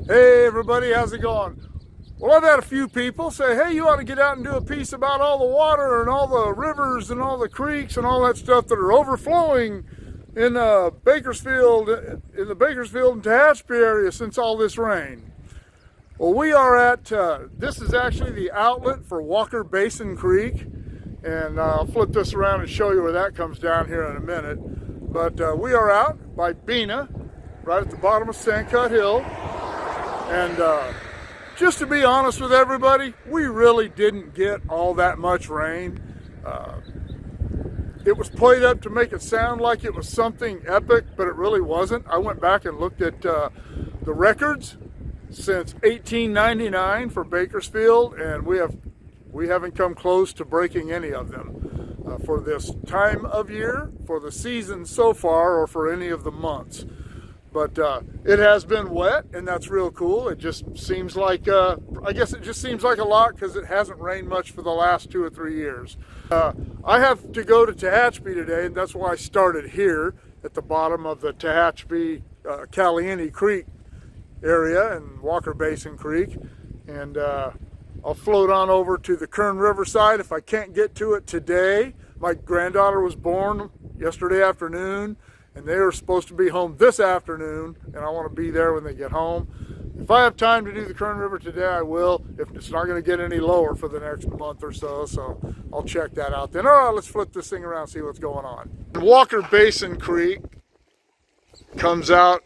Hey everybody, how's it going? Well, I've had a few people say, hey, you ought to get out and do a piece about all the water and all the rivers and all the creeks and all that stuff that are overflowing in Bakersfield, in the Bakersfield and Tehachapi area since all this rain. Well, we are at, this is actually the outlet for Walker Basin Creek, and I'll flip this around and show you where that comes down here in a minute. But we are out by Buena, right at the bottom of Sandcut Hill. And just to be honest with everybody, we really didn't get all that much rain. It was played up to make it sound like it was something epic, but it really wasn't. I went back and looked at the records since 1899 for Bakersfield, and we haven't come close to breaking any of them for this time of year, for the season so far, or for any of the months. But it has been wet, and that's real cool. It just seems like, I guess it just seems like a lot because it hasn't rained much for the last 2 or 3 years. I have to go to Tehachapi today, and that's why I started here at the bottom of the Tehachapi Caliente Creek area and Walker Basin Creek. And I'll float on over to the Kern River side if I can't get to it today. My granddaughter was born yesterday afternoon, and they were supposed to be home this afternoon, and I want to be there when they get home. If I have time to do the Kern River today, I will. If it's not going to get any lower for the next month or so, so I'll check that out then. All right, let's flip this thing around and see what's going on. Walker Basin Creek comes out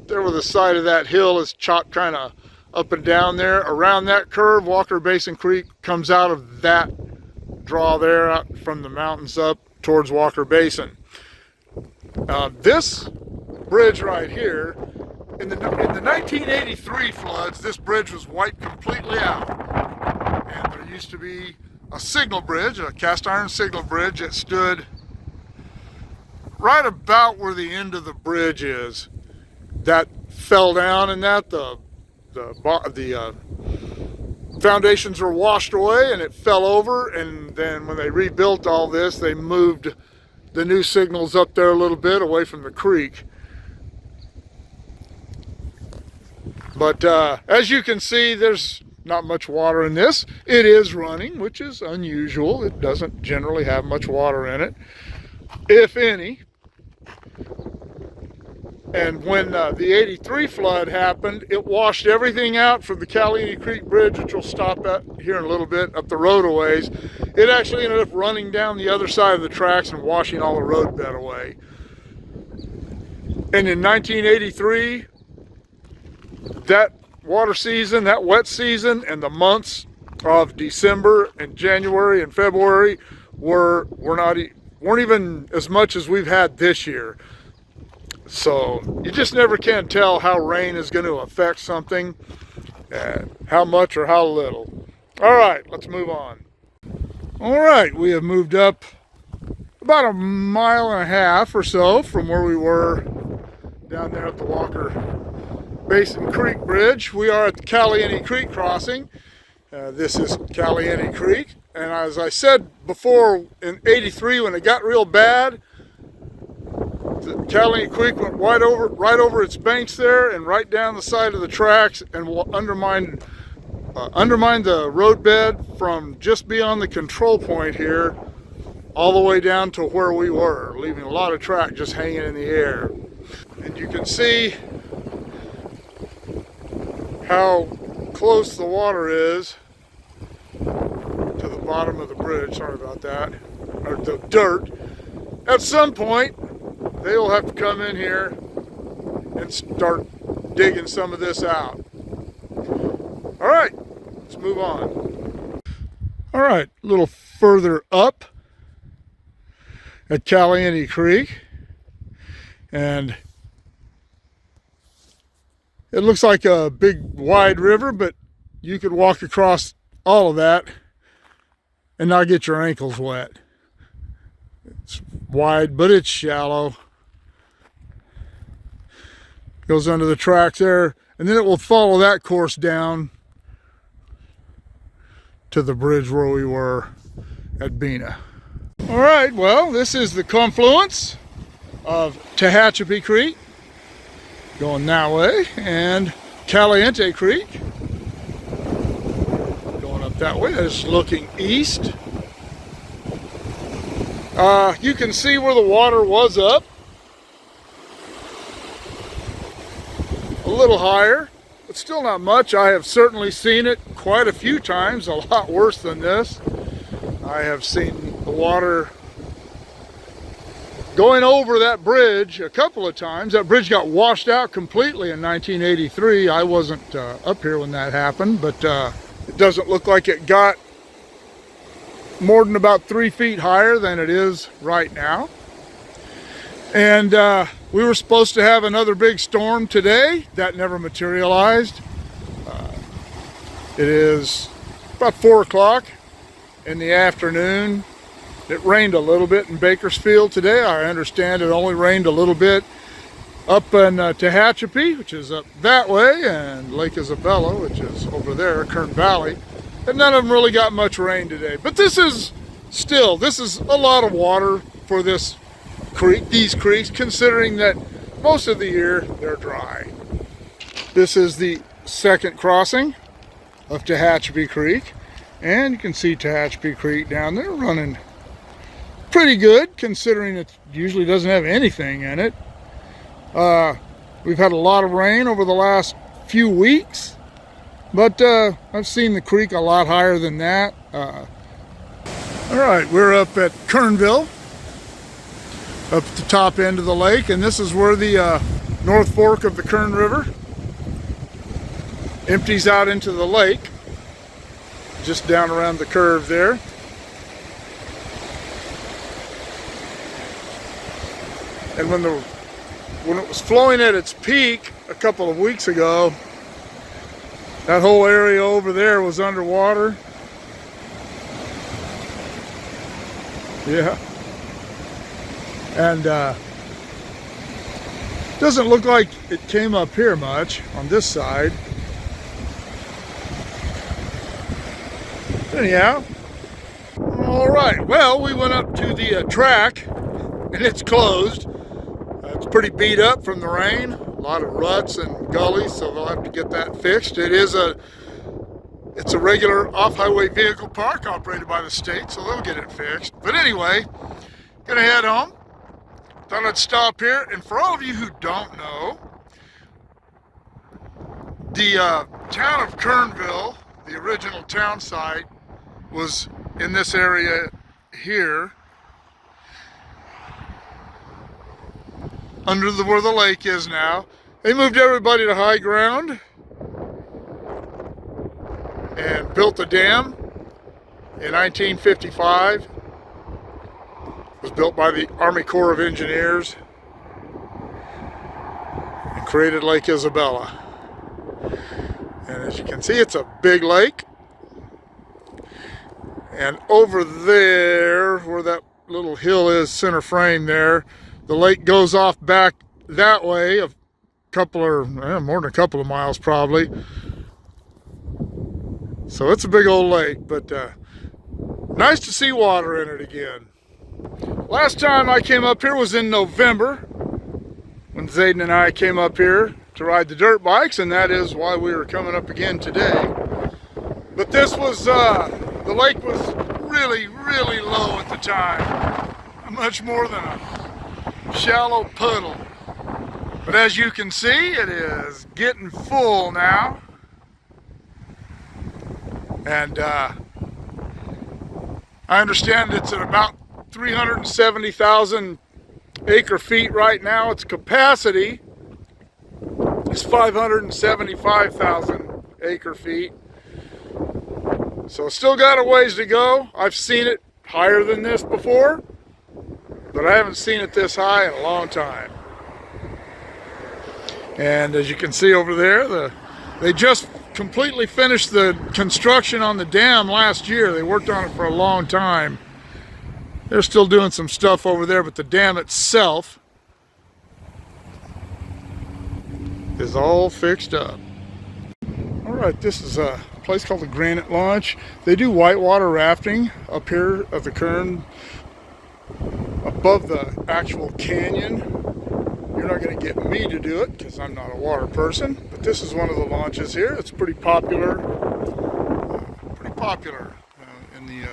there where the side of that hill is chopped kind of up and down there. Around that curve, Walker Basin Creek comes out of that draw there, out from the mountains up towards Walker Basin. This bridge right here, in the 1983 floods, this bridge was wiped completely out. And there used to be a signal bridge, a cast iron signal bridge that stood right about where the end of the bridge is. That fell down, and that the foundations were washed away and it fell over. And then when they rebuilt all this, they moved the new signals up there a little bit away from the creek. But as you can see, there's not much water in this. It is running, which is unusual. It doesn't generally have much water in it, if any. And when the 83 flood happened, it washed everything out from the Caliente Creek Bridge, which we'll stop at here in a little bit, up the road a ways. It actually ended up running down the other side of the tracks and washing all the roadbed away. And in 1983, that water season, that wet season, and the months of December and January and February weren't even as much as we've had this year. So you just never can tell how rain is going to affect something, how much or how little. All right, let's move on. All right, we have moved up about 1.5 miles or so from where we were down there at the Walker Basin Creek Bridge. We are at the Caliente Creek crossing. This is Caliente Creek, and as I said before, in 83 when it got real bad, the Caliente Creek went right over its banks there and right down the side of the tracks, and will undermine the roadbed from just beyond the control point here all the way down to where we were, leaving a lot of track just hanging in the air. And you can see how close the water is to the bottom of the bridge. Sorry about that. Or the dirt. At some point, they will have to come in here and start digging some of this out. All right, let's move on. All right, a little further up at Caliente Creek, and it looks like a big wide river, but you could walk across all of that and not get your ankles wet. It's wide, but it's shallow. Goes under the tracks there, and then it will follow that course down to the bridge where we were at Buena. All right, well, this is the confluence of Tehachapi Creek going that way, and Caliente Creek. Going up that way, that is looking east. You can see where the water was up. A little higher, but still not much. I have certainly seen it quite a few times, a lot worse than this. I have seen the water going over that bridge a couple of times. That bridge got washed out completely in 1983. I wasn't up here when that happened, but it doesn't look like it got more than about 3 feet higher than it is right now. And we were supposed to have another big storm today. That never materialized. It is about 4 o'clock in the afternoon. It rained a little bit in Bakersfield today. I understand it only rained a little bit up in Tehachapi, which is up that way, and Lake Isabella, which is over there, Kern Valley. And none of them really got much rain today. But this is a lot of water for this creek, these creeks, considering that most of the year they're dry. This is the second crossing of Tehachapi Creek, and you can see Tehachapi Creek down there running pretty good, considering it usually doesn't have anything in it. We've had a lot of rain over the last few weeks, but I've seen the creek a lot higher than that. All right, we're up at Kernville, up at the top end of the lake, and this is where the North Fork of the Kern River empties out into the lake, just down around the curve there. And when it was flowing at its peak a couple of weeks ago, that whole area over there was underwater. Yeah. And doesn't look like it came up here much on this side. Anyhow, all right, well, we went up to the track, and it's closed. It's pretty beat up from the rain, a lot of ruts and gullies, so they'll have to get that fixed. It's a regular off-highway vehicle park operated by the state, so they'll get it fixed. But anyway, gonna head home. Thought I'd stop here, and for all of you who don't know, the town of Kernville, the original town site, was in this area here, under where the lake is now. They moved everybody to high ground and built a dam in 1955. It was built by the Army Corps of Engineers and created Lake Isabella. And as you can see, it's a big lake. And over there, where that little hill is, center frame there, the lake goes off back that way, a couple or more than a couple of miles probably. So it's a big old lake, but nice to see water in it again. Last time I came up here was in November, when Zayden and I came up here to ride the dirt bikes, and that is why we were coming up again today. But this was, the lake was really, really low at the time. Much more than a shallow puddle. But as you can see, it is getting full now. And I understand it's at about 370,000 acre feet right now. Its capacity is 575,000 acre feet. So still got a ways to go. I've seen it higher than this before, but I haven't seen it this high in a long time. And as you can see over there, they just completely finished the construction on the dam last year. They worked on it for a long time. They're still doing some stuff over there, but the dam itself is all fixed up. All right, this is a place called the Granite Launch. They do whitewater rafting up here at the Kern, above the actual canyon. You You're not going to get me to do it because I'm not a water person, but this is one of the launches here. It's pretty popular. In the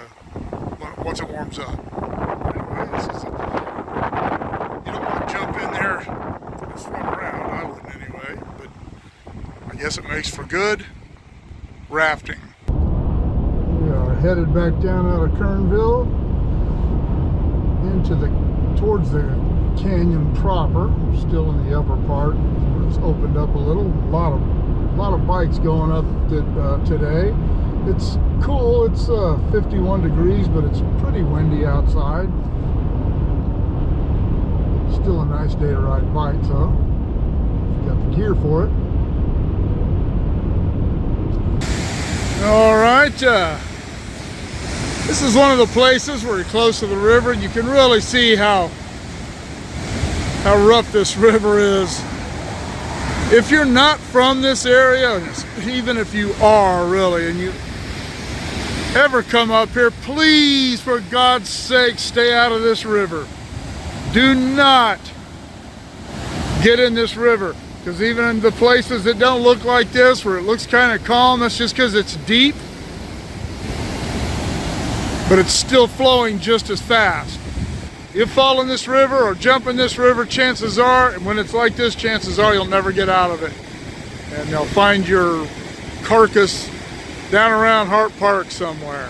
once it warms up. Anyway, this is you don't want to jump in there and swim around. I wouldn't anyway, but I guess it makes for good rafting. We are headed back down out of Kernville towards the canyon proper. We're still in the upper part. It's opened up a little. A lot of bikes going up today. It's cool. It's 51 degrees, but it's pretty windy outside. Still a nice day to ride bikes, huh? Got the gear for it. All right. This is one of the places where you're close to the river, and you can really see how rough this river is. If you're not from this area, even if you are really, and you ever come up here, please, for God's sake, stay out of this river. Do not get in this river, because even in the places that don't look like this, where it looks kind of calm, that's just because it's deep, but it's still flowing just as fast. You fall in this river or jump in this river, chances are, and when it's like this, chances are you'll never get out of it. And they'll find your carcass down around Hart Park somewhere.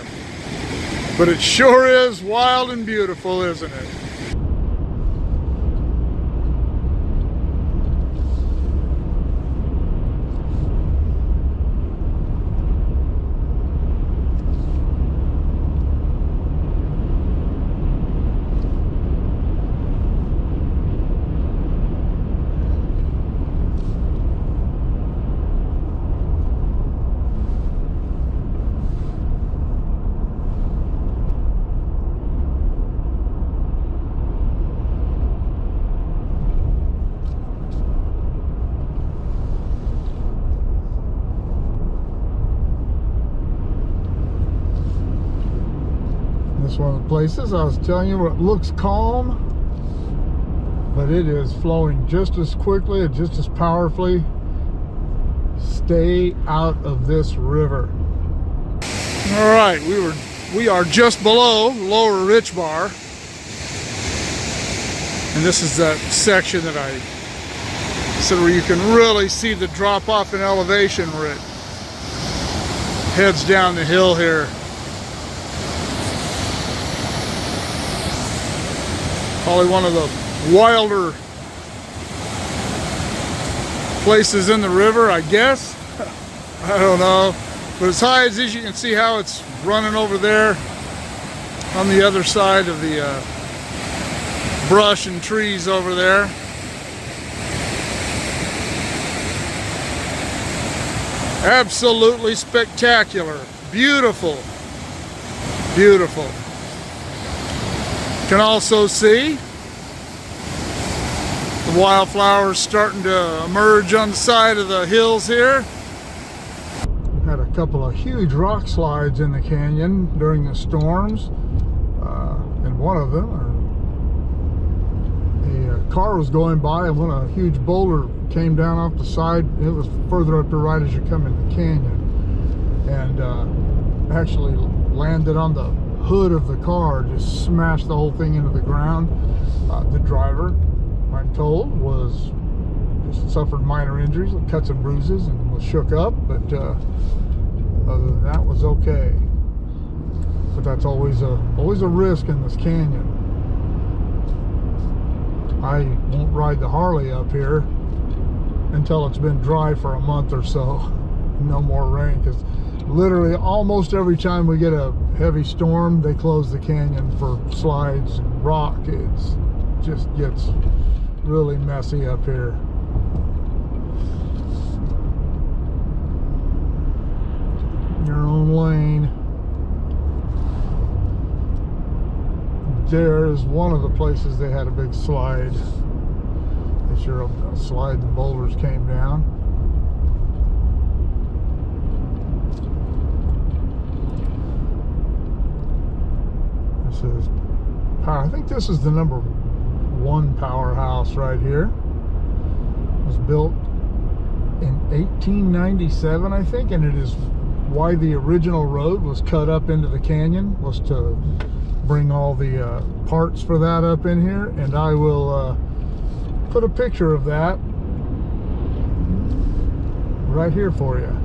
But it sure is wild and beautiful, isn't it? This is one of the places I was telling you where it looks calm, but it is flowing just as quickly and just as powerfully. Stay out of this river. All right, we are just below Lower Rich Bar, and this is that section that I said where you can really see the drop off in elevation where it heads down the hill here. Probably one of the wilder places in the river, I guess. I don't know. But as high as this, you can see how it's running over there on the other side of the brush and trees over there. Absolutely spectacular. Beautiful. Beautiful. You can also see the wildflowers starting to emerge on the side of the hills here. Had a couple of huge rock slides in the canyon during the storms, and one of them, a car was going by and when a huge boulder came down off the side, it was further up the right as you come in the canyon, and actually landed on the hood of the car, just smashed the whole thing into the ground. The driver, I'm told, just suffered minor injuries, cuts and bruises, and was shook up, but other than that was okay. But that's always a risk in this canyon. I won't ride the Harley up here until it's been dry for a month or so. No more rain, because literally almost every time we get a heavy storm, they close the canyon for slides and rock. It just gets really messy up here. Your own lane. There is one of the places they had a big slide. This year, a slide, the boulders came down. This is, I think this is the #1 powerhouse right here. built in 1897, I think, and it is why the original road was cut up into the canyon, was to bring all the parts for that up in here. And I will put a picture of that right here for you.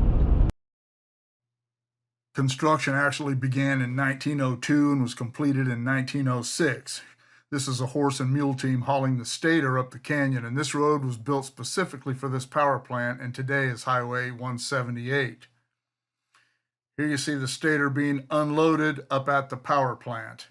Construction actually began in 1902 and was completed in 1906. This is a horse and mule team hauling the stator up the canyon, and this road was built specifically for this power plant, and today is Highway 178. Here you see the stator being unloaded up at the power plant.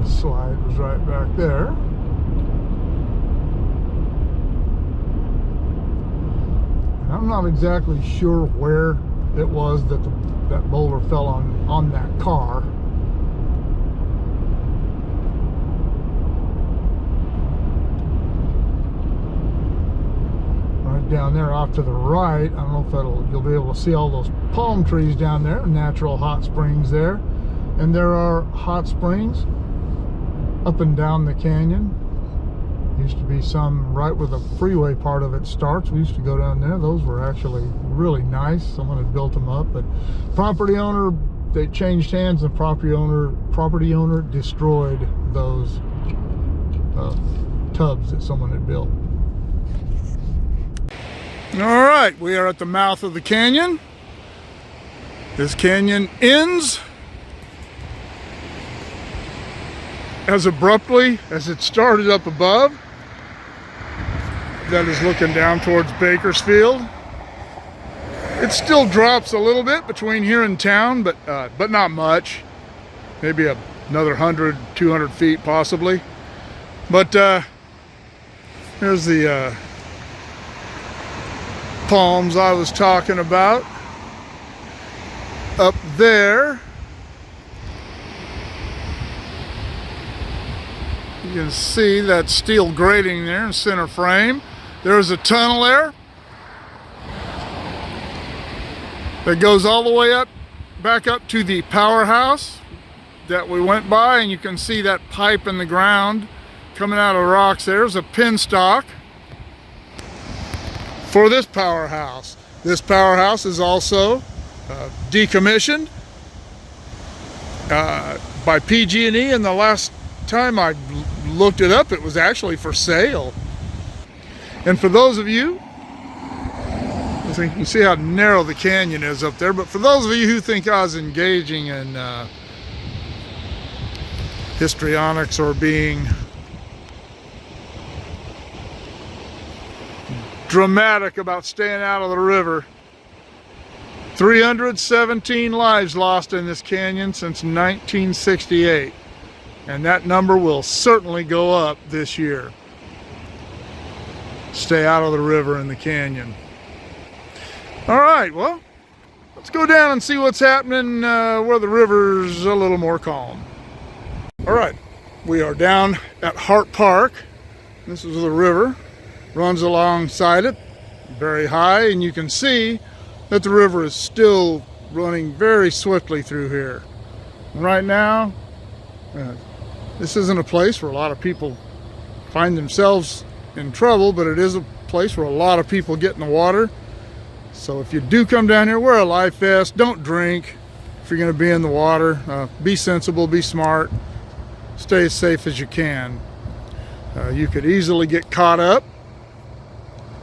Slide was right back there. And I'm not exactly sure where it was that that boulder fell on that car. Right down there off to the right, I don't know if you'll be able to see all those palm trees down there, natural hot springs there. And there are hot springs up and down the canyon. Used to be some right where the freeway part of it starts. We used to go down there. Those were actually really nice. Someone had built them up, but property owner, they changed hands. The property owner destroyed those tubs that someone had built. All right, we are at the mouth of the canyon. This canyon ends as abruptly as it started up above. That is looking down towards Bakersfield. It still drops a little bit between here and town, but not much. Maybe another 100, 200 feet possibly. But here's the palms I was talking about up there. You can see that steel grating there in center frame. There's a tunnel there that goes all the way up, back up to the powerhouse that we went by, and you can see that pipe in the ground coming out of the rocks. There's a penstock for this powerhouse. This powerhouse is also decommissioned by PG&E, and the last time I looked it up, it was actually for sale. And for those of you, I think you can see how narrow the canyon is up there, but for those of you who think I was engaging in histrionics or being dramatic about staying out of the river, 317 lives lost in this canyon since 1968. And that number will certainly go up this year. Stay out of the river and the canyon. All right, well, let's go down and see what's happening where the river's a little more calm. All right, we are down at Hart Park. This is the river, runs alongside it, very high, and you can see that the river is still running very swiftly through here. And right now, this isn't a place where a lot of people find themselves in trouble, but it is a place where a lot of people get in the water. So if you do come down here, wear a life vest, don't drink if you're going to be in the water. Be sensible, be smart, stay as safe as you can. You could easily get caught up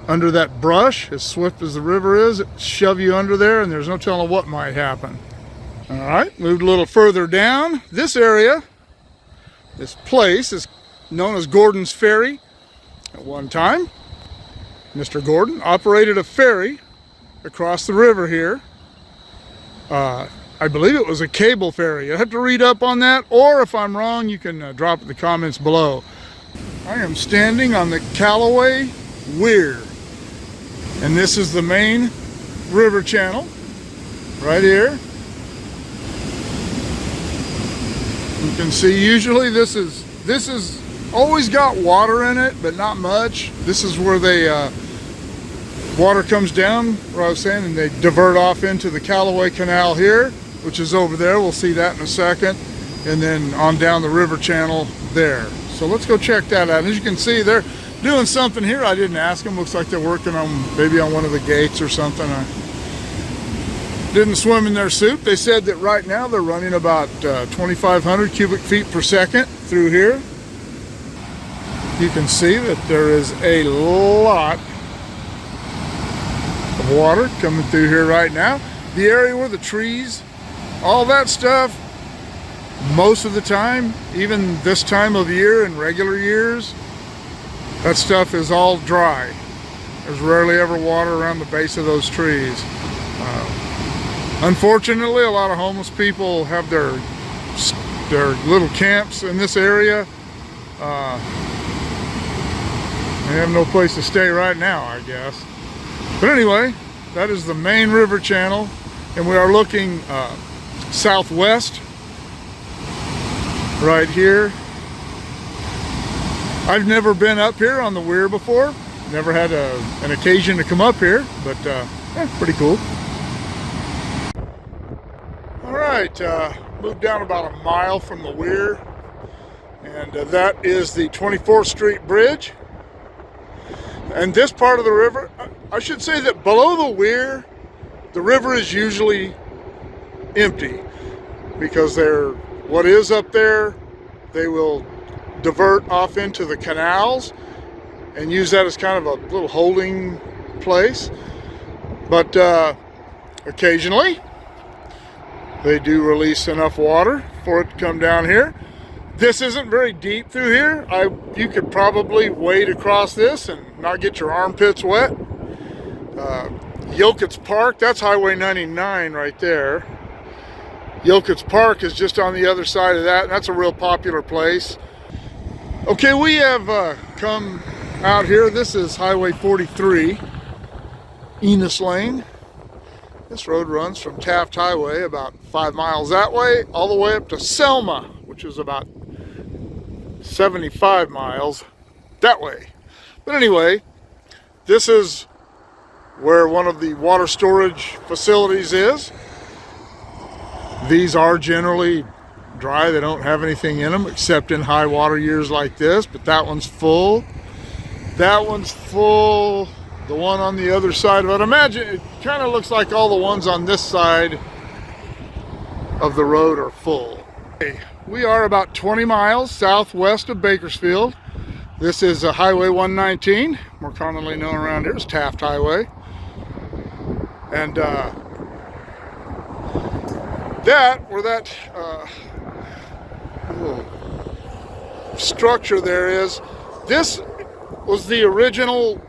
under that brush. As swift as the river is, it shove you under there, and there's no telling what might happen. All right, moved a little further down. This area, this place is known as Gordon's Ferry. At one time, Mr. Gordon operated a ferry across the river here. I believe it was a cable ferry. I have to read up on that, or if I'm wrong, you can drop it in the comments below. I am standing on the Callaway Weir, and this is the main river channel right here. You can see usually this is always got water in it, but not much. This is where they water comes down, where I was saying, and they divert off into the Callaway Canal here, which is over there. We'll see that in a second, and then on down the river channel there. So let's go check that out. As you can see, they're doing something here. I didn't ask them. Looks like they're working on maybe on one of the gates or something. I didn't swim in their soup. They said that right now they're running about 2,500 cubic feet per second through here. You can see that there is a lot of water coming through here right now. The area where the trees, all that stuff, most of the time, even this time of year in regular years, that stuff is all dry. There's rarely ever water around the base of those trees. Unfortunately, a lot of homeless people have their little camps in this area. They have no place to stay right now, I guess. But anyway, that is the main river channel, and we are looking southwest right here. I've never been up here on the weir before. Never had an occasion to come up here, but pretty cool. All right, moved down about a mile from the weir, and that is the 24th Street Bridge. And this part of the river, I should say that below the weir, the river is usually empty, because what is up there, they will divert off into the canals and use that as kind of a little holding place. But occasionally they do release enough water for it to come down here. This isn't very deep through here. You could probably wade across this and not get your armpits wet. Yokit's Park, that's Highway 99 right there. Yokit's Park is just on the other side of that, and that's a real popular place. Okay, we have come out here. This is Highway 43, Enos Lane. This road runs from Taft Highway about 5 miles that way, all the way up to Selma, which is about 75 miles that way. But anyway, this is where one of the water storage facilities is. These are generally dry. They don't have anything in them except in high water years like this, but that one's full. That one's full. The one on the other side of it, imagine, it kind of looks like all the ones on this side of the road are full. Okay, we are about 20 miles southwest of Bakersfield. This is Highway 119, more commonly known around here as Taft Highway. And where that little structure there is, this was the original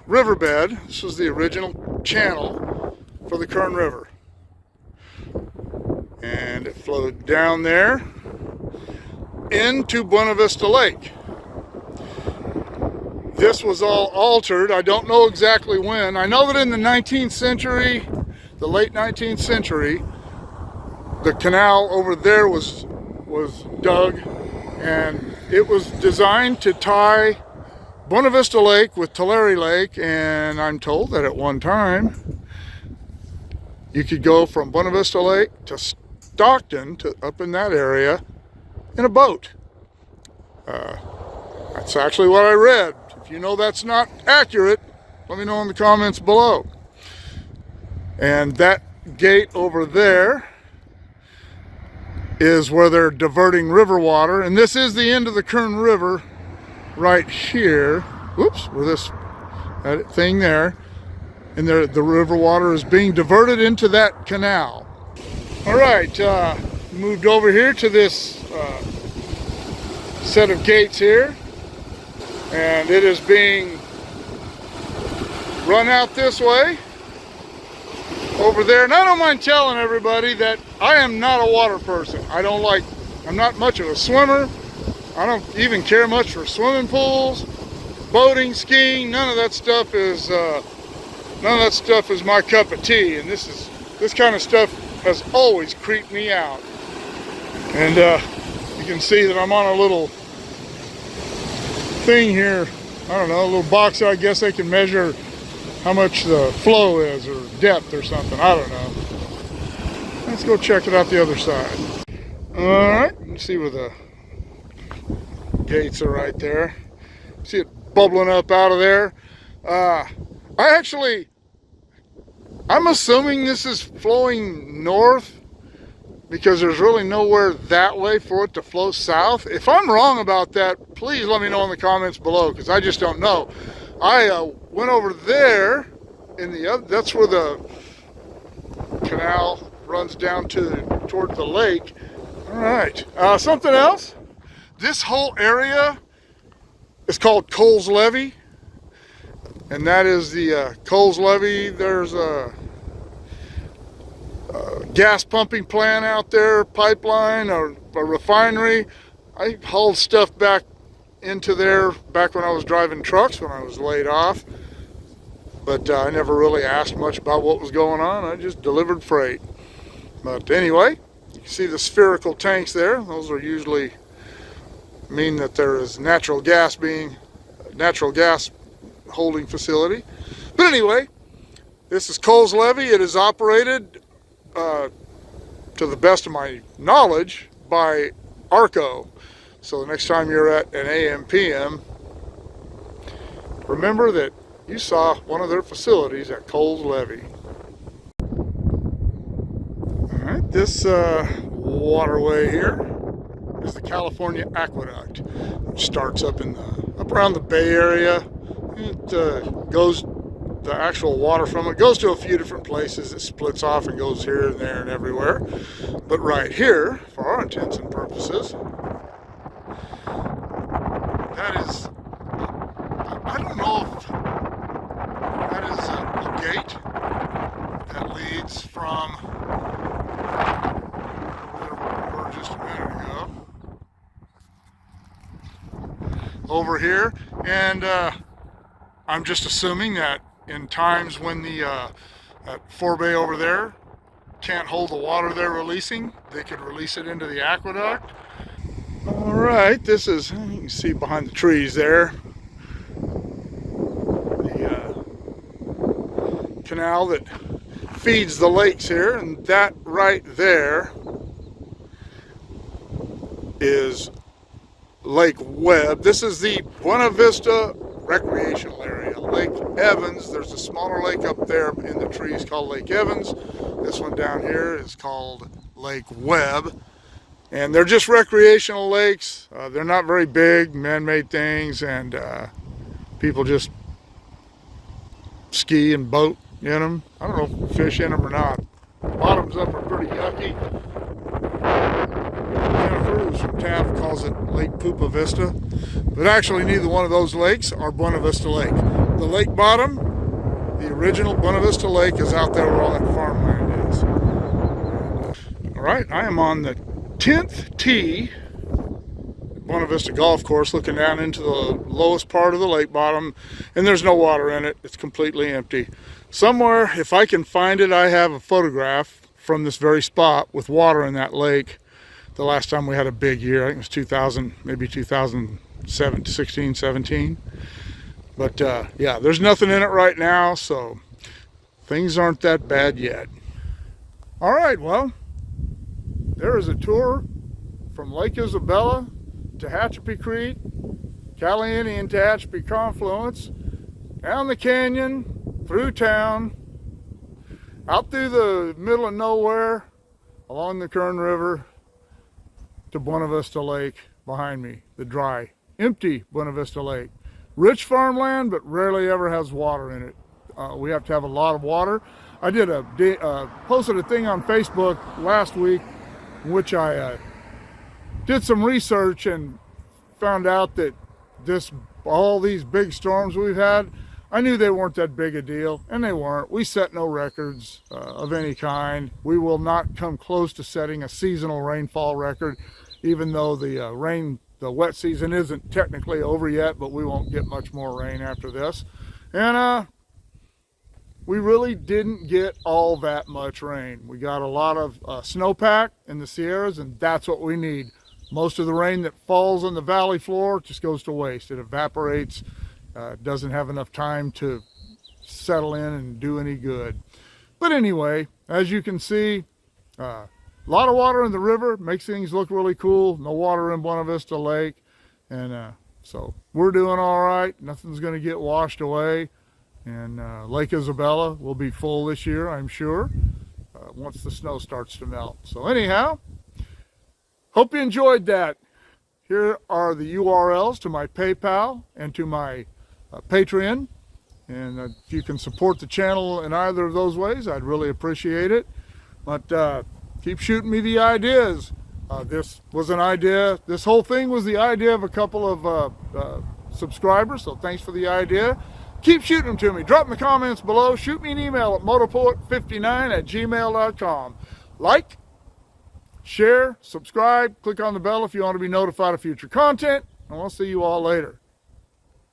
riverbed. This was the original channel for the Kern River. And it flowed down there into Buena Vista Lake. This was all altered. I don't know exactly when. I know that in the 19th century, the late 19th century, the canal over there was dug, and it was designed to tie Buena Vista Lake with Tulare Lake, and I'm told that at one time you could go from Buena Vista Lake to Stockton, to up in that area, in a boat. That's actually what I read. If you know that's not accurate, let me know in the comments below. And that gate over there is where they're diverting river water, and this is the end of the Kern River right here. Whoops, where this that thing there. And the river water is being diverted into that canal. All right, moved over here to this set of gates here, and it is being run out this way over there. And I don't mind telling everybody that I am not a water person. I'm not much of a swimmer. I don't even care much for swimming pools, boating, skiing. None of that stuff is my cup of tea. And this kind of stuff has always creeped me out. And you can see that I'm on a little thing here. I don't know, a little box. I guess they can measure how much the flow is, or depth or something. I don't know. Let's go check it out the other side. All right, you can see where the gates are right there. See it bubbling up out of there. I'm assuming this is flowing north because there's really nowhere that way for it to flow south. If I'm wrong about that, please let me know in the comments below, because I just don't know. I went over there in the other, that's where the canal runs down toward the lake. All right, something else. This whole area is called Coles Levee, and that is the Coles Levee. There's a gas pumping plant out there, pipeline, or a refinery. I hauled stuff back into there back when I was driving trucks, when I was laid off, but I never really asked much about what was going on. I just delivered freight. But anyway, you can see the spherical tanks there. Those are usually mean that there is natural gas holding facility. But anyway, this is Coles Levee. It is operated, to the best of my knowledge, by ARCO. So the next time you're at an AM/PM, remember that you saw one of their facilities at Coles Levee. All right, this waterway here is the California Aqueduct. It starts up around the Bay Area. It goes, the actual water from it goes to a few different places. It splits off and goes here and there and everywhere. But right here, for our intents and purposes, that is, I don't know if that is a gate that leads from where we were just a minute ago over here, and I'm just assuming that in times when the that forebay over there can't hold the water they're releasing, they could release it into the aqueduct. All right, this is, you can see behind the trees there, the canal that feeds the lakes here, and that right there is Lake Webb. This is the Buena Vista recreational area. Lake Evans, there's a smaller lake up there in the trees called Lake Evans. This one down here is called Lake Webb. And they're just recreational lakes. They're not very big, man-made things, and people just ski and boat in them. I don't know if fish in them or not. Bottoms up are pretty yucky. Jennifer, who's from Taft, calls it Lake Pupa Vista. But actually, neither one of those lakes are Buena Vista Lake. The lake bottom, the original Buena Vista Lake, is out there where all that farmland is. All right, I am on the 10th tee at Buena Vista Golf Course, looking down into the lowest part of the lake bottom, and there's no water in it. It's completely empty. Somewhere, if I can find it, I have a photograph from this very spot with water in that lake. The last time we had a big year, I think it was 2000, maybe 2016, 17. But yeah, there's nothing in it right now, so things aren't that bad yet. All right, well, there is a tour from Lake Isabella, Tehachapi Creek, Caliente and Tehachapi confluence, down the canyon, through town, out through the middle of nowhere, along the Kern River, to Buena Vista Lake behind me, the dry, empty Buena Vista Lake. rich farmland, but rarely ever has water in it. We have to have a lot of water. I did posted a thing on Facebook last week in which I did some research and found out that all these big storms we've had, I knew they weren't that big a deal, and they weren't. We set no records of any kind. We will not come close to setting a seasonal rainfall record, even though the wet season isn't technically over yet, but we won't get much more rain after this. And we really didn't get all that much rain. We got a lot of snowpack in the Sierras, and that's what we need. Most of the rain that falls on the valley floor just goes to waste. It evaporates, doesn't have enough time to settle in and do any good. But anyway, as you can see, a lot of water in the river makes things look really cool. No water in Buena Vista Lake, and so we're doing all right. Nothing's going to get washed away, and Lake Isabella will be full this year, I'm sure, once the snow starts to melt. So anyhow, hope you enjoyed that. Here are the URLs to my PayPal and to my Patreon, and if you can support the channel in either of those ways, I'd really appreciate it. But keep shooting me the ideas. This was an idea. This whole thing was the idea of a couple of subscribers, so thanks for the idea. Keep shooting them to me. Drop in the comments below. Shoot me an email at motorpoet59@gmail.com. Like, share, subscribe, click on the bell if you want to be notified of future content, and I'll see you all later.